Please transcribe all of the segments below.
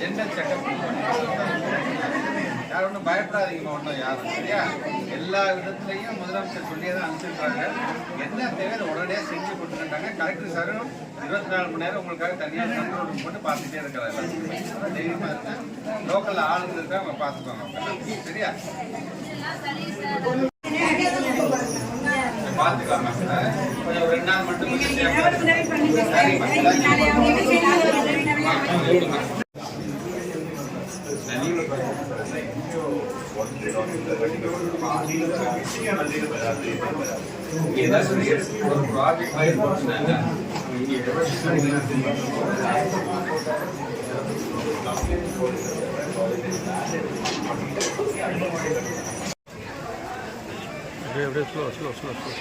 General checkup யாரும் ஒன்றும் பயப்படாதீங்க ஒன்றும் யாரும் சரியா. எல்லா விதத்துலையும் முதலமைச்சர் சொல்லியே தான் அனுப்பிச்சிருக்காங்க. என்ன தேவை உடனடியாக செஞ்சு கொடுத்துருக்காங்க. கலெக்டர் சாரும் 24 மணி நேரம் உங்களுக்காக தனியாக கண்ட்ரோல் போட்டு பார்த்துட்டே இருக்கிறாங்க. எல்லாரும் தைரியமாக இருக்கேன். லோக்கலில் ஆளுங்க இருக்கா அவங்க பார்த்துக்கோங்க சரியா. பார்த்துக்காம கொஞ்சம் 2 நாள் மட்டும் ஒரு ப்ராஜெக்ட் மாதிரி போச்சுனாங்க. அப்படியே ஸ்லோ ஸ்லோ ஸ்லோ ஸ்லோ.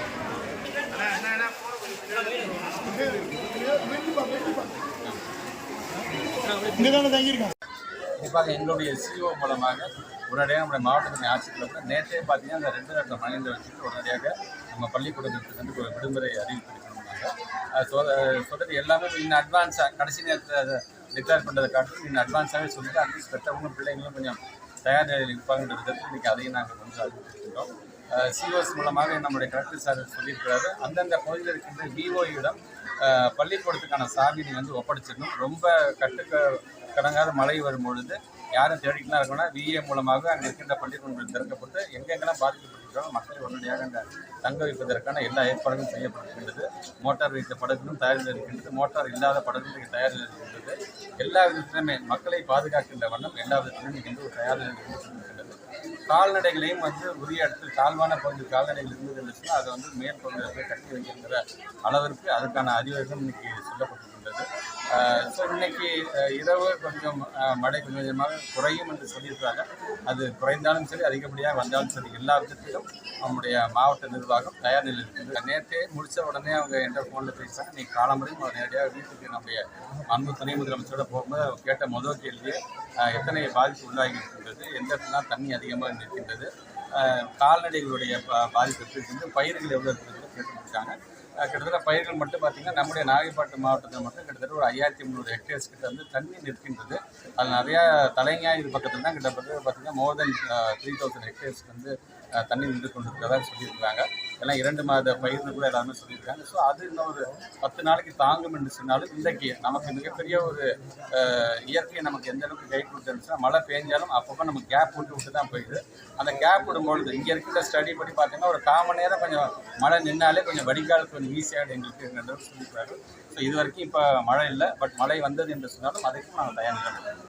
கண்டிப்பாக எங்களுடைய சிஓ மூலமாக உடனடியாக நம்முடைய மாவட்டத்தின் ஆட்சித்தலைவர் நேற்றே பார்த்தீங்கன்னா அந்த 2 லட்சம் மனித வச்சுட்டு உடனடியாக நம்ம பள்ளிக்கூடங்களுக்கு வந்து ஒரு விடுமுறை அறிவிப்பிருக்கணும்னாங்க. சொல்லிட்டு எல்லாமே இன்னும் அட்வான்ஸாக கடைசி நேரத்தில் அதை டிக்ளேர் பண்ணுறதை காட்டி இன்னும் அட்வான்ஸாகவே சொல்லிட்டு அட்லீஸ்ட் பெற்றவங்களும் பிள்ளைங்களும் கொஞ்சம் தயார் நிலையில் இருப்பாங்கன்ற விதத்தில் இன்றைக்கி அதையும் நாங்கள் கொஞ்சம் அறிவித்திருக்கிறோம். சிஓஎஸ் மூலமாக நம்முடைய கலெக்டர் சார் சொல்லியிருக்கிறாரு. அந்தந்த பகுதியில் இருக்கின்ற பிஓயிடம் பள்ளிக்கூடத்துக்கான சாவியை வந்து ஒப்படைச்சிடணும். ரொம்ப கடங்காத மழை வரும் பொழுது யாரும் தேடிக்கலாம் இருக்கணும்னா விஏ மூலமாக அங்கே இருக்கின்ற பள்ளிக்கூடங்கள் திறக்கப்பட்டு எங்கெங்கெல்லாம் பாதிக்கப்பட்டிருக்கிறோம் மக்களை உடனடியாக அங்கே தங்க வைப்பதற்கான எல்லா ஏற்பாடுகளும் செய்யப்பட்டிருக்கின்றது. மோட்டார் வைத்த படகுகளும் தயாரில் இருக்கின்றது. மோட்டார் இல்லாத படகுகளும் தயாரில் இருக்கின்றது. எல்லா விதத்திலுமே மக்களை பாதுகாக்கின்ற வண்ணம் எல்லா விதத்திலும் இங்கே ஒரு தயாரில் இருக்கின்றது. கால்நடைகளையும் வந்து உரிய இடத்தில் தாழ்வான பகுதி கால்நடைகள் இருந்தது என்று சொன்னால் அதை வந்து மேற்பகுதியில் போய் கட்டி வைக்கின்ற அளவிற்கு அதுக்கான அறிவுரைகளும் இன்னைக்கு சொல்லப்பட்டிருக்கின்றது. ஸோ இன்னைக்கு இரவு கொஞ்சம் மழை கொஞ்சம் கொஞ்சமாக குறையும் என்று சொல்லியிருக்கிறாங்க. அது குறைந்தாலும் சரி அதிகப்படியாக வந்தாலும் சரி எல்லா விதத்திலும் நம்முடைய மாவட்ட நிர்வாகம் தயார் நிலையில் இருக்குது. நேற்றே முடித்த உடனே அவங்க என்ற ஃபோனில் பேசுகிறாங்க. இன்னைக்கு காலமுறையும் நேரடியாக வீட்டுக்கு நம்முடைய அன்பு துணை முதலமைச்சரோட போகும்போது கேட்ட முதல் கேள்வியே எத்தனை பாதிப்பு உள்ளாகி இருக்கின்றது, எந்த இடத்துலாம் தண்ணி அதிகமாக இருக்கின்றது, கால்நடைகளுடைய பாதிப்பு எப்படி இருக்குது, பயிர்கள் எவ்வளோ இருக்கிறது கேட்டுருக்காங்க. கிட்டத்தட்ட பயிர்கள் மட்டும் பார்த்திங்கன்னா நம்முடைய நாகைப்பட்டினம் மாவட்டத்தில் மட்டும் கிட்டத்தட்ட ஒரு 5300 ஹெக்டேர்ஸ் கிட்ட வந்து தண்ணி நிற்கின்றது. அதில் நிறையா தலைஞாயிறு பக்கத்தில் தான் கிட்டத்தட்ட பார்த்திங்கன்னா மோர் தென் 3000 ஹெக்டேர்ஸ்க்கு வந்து தண்ணி நின்று கொண்டிருக்கிறதா சொல்லியிருக்காங்க. எல்லாம் 2 மாத பயிர்னு கூட எல்லாருமே சொல்லியிருக்காங்க. ஸோ அது இன்னும் ஒரு 10 நாளைக்கு தாங்கும் என்று சொன்னாலும் இன்றைக்கு நமக்கு மிகப்பெரிய ஒரு இயற்கையை நமக்கு எந்த அளவுக்கு கை கொடுத்துருந்துச்சுன்னா மழை பெஞ்சாலும் அப்பப்போ நம்ம கேப் விட்டு தான் போயிடுது. அந்த கேப் விடும்பொழுது இங்கே இருக்கிற ஸ்டடி படி பார்த்தீங்கன்னா ஒரு 1/4 மணி நேரம் கொஞ்சம் மழை நின்னாலே கொஞ்சம் வடிகாலுக்கு கொஞ்சம் ஈஸியாக எங்களுக்கு சொல்லியிருக்காரு. ஸோ இது வரைக்கும் இப்போ மழை இல்லை. பட் மழை வந்தது என்று சொன்னாலும் அதுக்கும் நாங்கள் தயார்